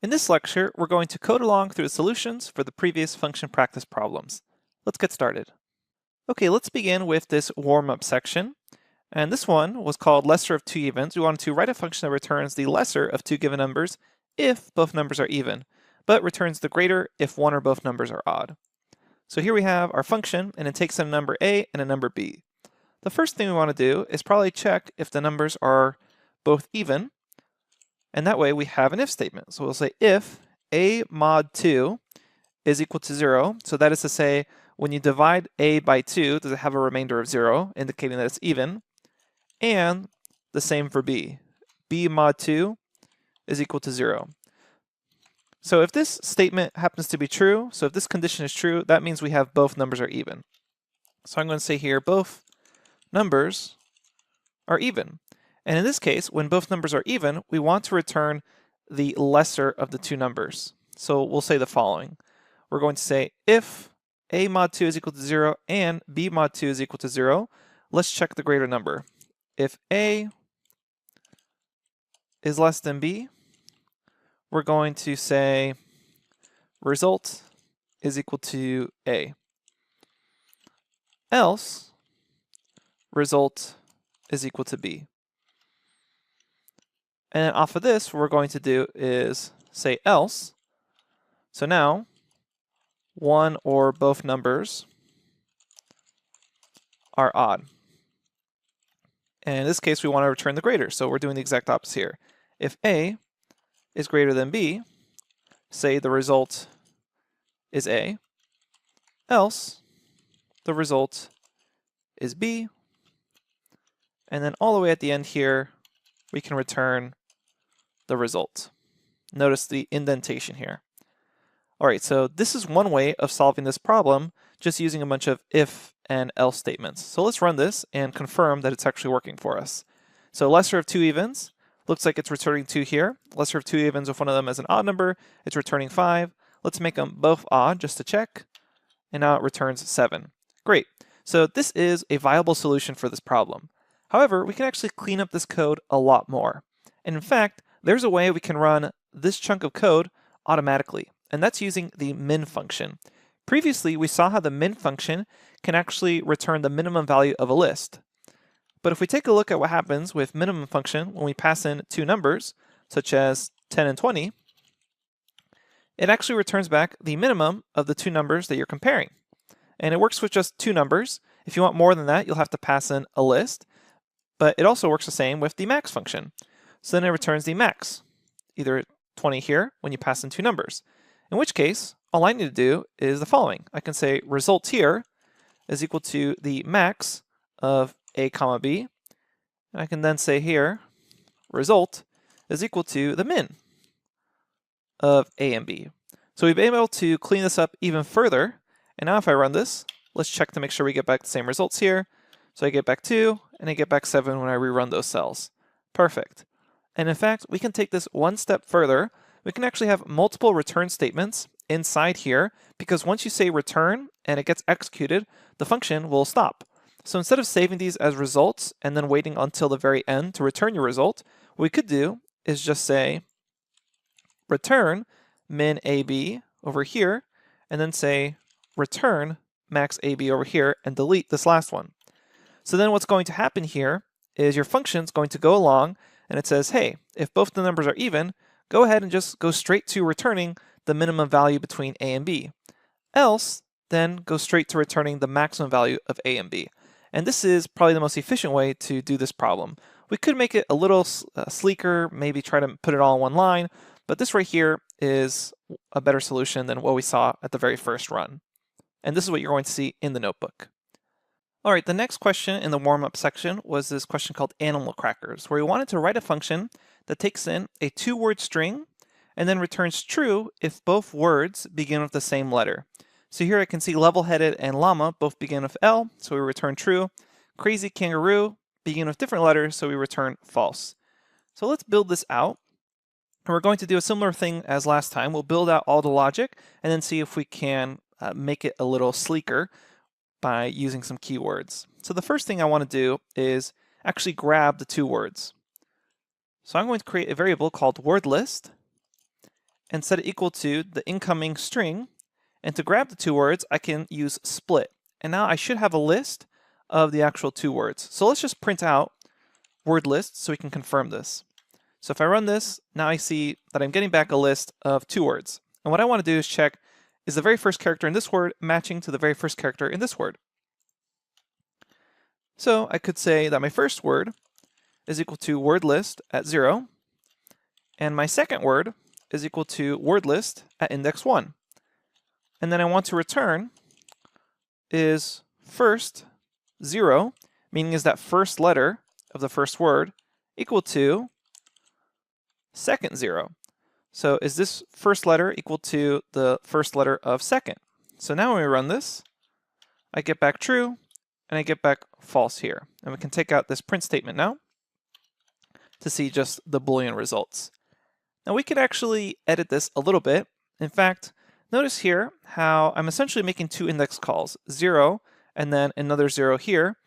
In this lecture, we're going to code along through the solutions for the previous function practice problems. Let's get started. Okay, let's begin with this warm-up section. And this one was called lesser of two evens. We wanted to write a function that returns the lesser of two given numbers if both numbers are even, but returns the greater if one or both numbers are odd. So here we have our function, and it takes in a number a and a number b. The first thing we want to do is probably check if the numbers are both even, and that way we have an if statement. So we'll say if a mod 2 is equal to 0, so that is to say when you divide a by 2, does it have a remainder of 0, indicating that it's even, and the same for b. b mod 2 is equal to 0. So if this statement happens to be true, so if this condition is true, that means we have both numbers are even. So I'm going to say here both numbers are even. And in this case, when both numbers are even, we want to return the lesser of the two numbers. So we'll say the following. We're going to say if a mod 2 is equal to 0 and b mod 2 is equal to 0, let's check the greater number. If a is less than b, we're going to say result is equal to a. Else, result is equal to b. And then off of this, what we're going to do is say else. So now, one or both numbers are odd. And in this case, we want to return the greater. So we're doing the exact opposite here. If a is greater than b, say the result is a, else the result is b. And then all the way at the end here, we can return the result. Notice the indentation here. All right, so this is one way of solving this problem, just using a bunch of if and else statements. So let's run this and confirm that it's actually working for us. So lesser of two evens, looks like it's returning 2 here. Lesser of two evens, if one of them is an odd number, it's returning 5. Let's make them both odd just to check. And now it returns 7. Great. So this is a viable solution for this problem. However, we can actually clean up this code a lot more. And in fact, there's a way we can run this chunk of code automatically, and that's using the min function. Previously, we saw how the min function can actually return the minimum value of a list. But if we take a look at what happens with minimum function when we pass in two numbers, such as 10 and 20, it actually returns back the minimum of the two numbers that you're comparing. And it works with just two numbers. If you want more than that, you'll have to pass in a list. But it also works the same with the max function. So then it returns the max, either 20 here when you pass in two numbers. In which case, all I need to do is the following. I can say result here is equal to the max of a comma b. And I can then say here result is equal to the min of a and b. So we've been able to clean this up even further. And now if I run this, let's check to make sure we get back the same results here. So I get back 2 and I get back 7 when I rerun those cells. Perfect. And in fact, we can take this one step further. We can actually have multiple return statements inside here, because once you say return and it gets executed, the function will stop. So instead of saving these as results and then waiting until the very end to return your result, what we could do is just say return min ab over here, and then say return max ab over here and delete this last one. So then what's going to happen here is your function's going to go along and it says, hey, if both the numbers are even, go ahead and just go straight to returning the minimum value between a and b. Else, then go straight to returning the maximum value of a and b. And this is probably the most efficient way to do this problem. We could make it a little sleeker, maybe try to put it all in one line, but this right here is a better solution than what we saw at the very first run. And this is what you're going to see in the notebook. All right, the next question in the warm-up section was this question called animal crackers, where we wanted to write a function that takes in a two-word string and then returns true if both words begin with the same letter. So here I can see level-headed and llama both begin with L, so we return true. Crazy kangaroo begin with different letters, so we return false. So let's build this out. And we're going to do a similar thing as last time. We'll build out all the logic and then see if we can make it a little sleeker by using some keywords. So the first thing I want to do is actually grab the two words. So I'm going to create a variable called word list, and set it equal to the incoming string. And to grab the 2 words, I can use split. And now I should have a list of the actual 2 words. So let's just print out word list so we can confirm this. So if I run this, now I see that I'm getting back a list of 2 words. And what I want to do is check, is the very first character in this word matching to the very first character in this word? So I could say that my first word is equal to word list at 0, and my second word is equal to word list at index 1. And then I want to return is first 0, meaning is that first letter of the first word equal to second 0. So is this first letter equal to the first letter of second? So now when we run this, I get back true and I get back false here. And we can take out this print statement now to see just the Boolean results. Now we could actually edit this a little bit. In fact, notice here how I'm essentially making 2 index calls, 0 and then another 0 here,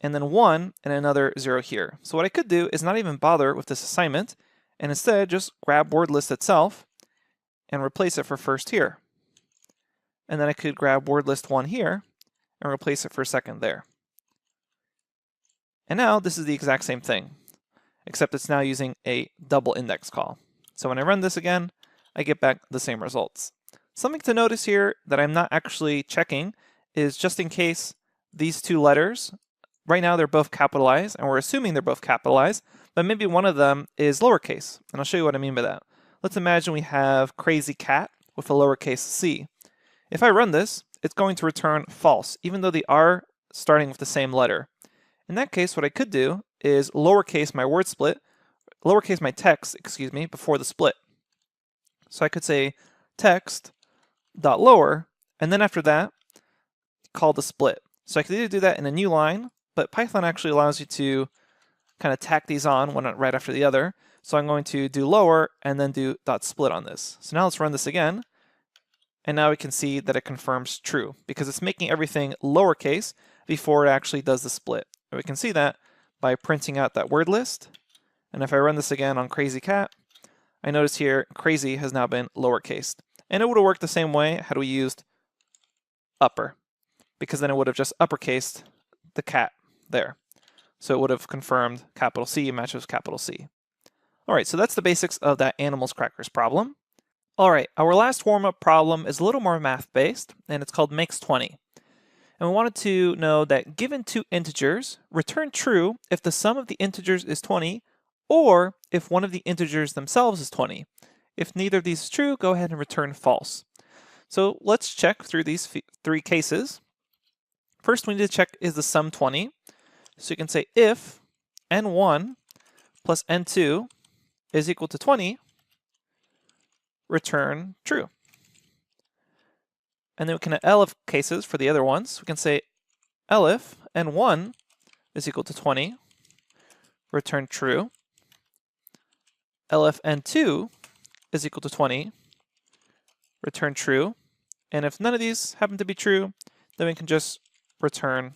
and then 1 and another 0 here. So what I could do is not even bother with this assignment, and instead just grab word list itself and replace it for first here. And then I could grab word list 1 here and replace it for second there. And now this is the exact same thing, except it's now using a double index call. So when I run this again, I get back the same results. Something to notice here that I'm not actually checking is just in case these 2 letters, right now they're both capitalized, and we're assuming they're both capitalized, but maybe one of them is lowercase, and I'll show you what I mean by that. Let's imagine we have crazy cat with a lowercase c. If I run this, it's going to return false, even though they are starting with the same letter. In that case, what I could do is lowercase my word split, lowercase my text, excuse me, before the split. So I could say text dot lower, and then after that, call the split. So I could either do that in a new line, but Python actually allows you to kind of tack these on one right after the other. So I'm going to do lower and then do dot split on this. So now let's run this again. And now we can see that it confirms true because it's making everything lowercase before it actually does the split. And we can see that by printing out that word list. And if I run this again on crazy cat, I notice here crazy has now been lowercased. And it would have worked the same way had we used upper, because then it would have just uppercased the cat there. So it would have confirmed capital C matches capital C. All right, so that's the basics of that animals crackers problem. All right, our last warm-up problem is a little more math-based, and it's called makes 20. And we wanted to know that given 2 integers, return true if the sum of the integers is 20, or if one of the integers themselves is 20. If neither of these is true, go ahead and return false. So let's check through these 3 cases. First, we need to check, is the sum 20? So you can say if n1 plus n2 is equal to 20, return true. And then we can have elif cases for the other ones. We can say elif n1 is equal to 20, return true. elif n2 is equal to 20, return true. And if none of these happen to be true, then we can just return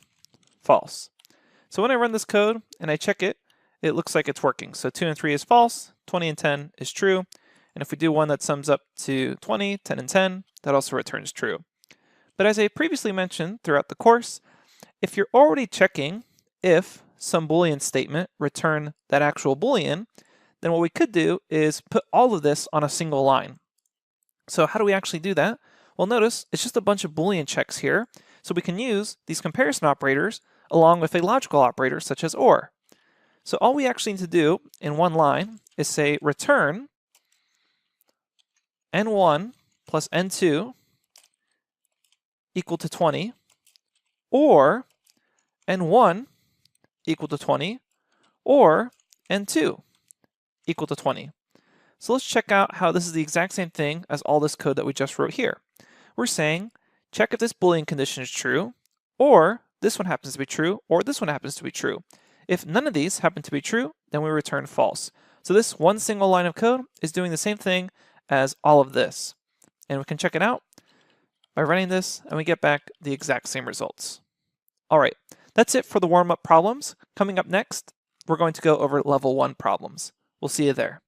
false. So when I run this code and I check it, it looks like it's working. So 2 and 3 is false, 20 and 10 is true. And if we do one that sums up to 20, 10 and 10, that also returns true. But as I previously mentioned throughout the course, if you're already checking if some Boolean statement return that actual Boolean, then what we could do is put all of this on a single line. So how do we actually do that? Well, notice it's just a bunch of Boolean checks here. So we can use these comparison operators along with a logical operator such as OR. So all we actually need to do in one line is say return n1 plus n2 equal to 20, or n1 equal to 20, or n2 equal to 20. So let's check out how this is the exact same thing as all this code that we just wrote here. We're saying check if this Boolean condition is true, or this one happens to be true, or this one happens to be true. If none of these happen to be true, then we return false. So this one single line of code is doing the same thing as all of this. And we can check it out by running this, and we get back the exact same results. All right, that's it for the warm-up problems. Coming up next, we're going to go over level 1 problems. We'll see you there.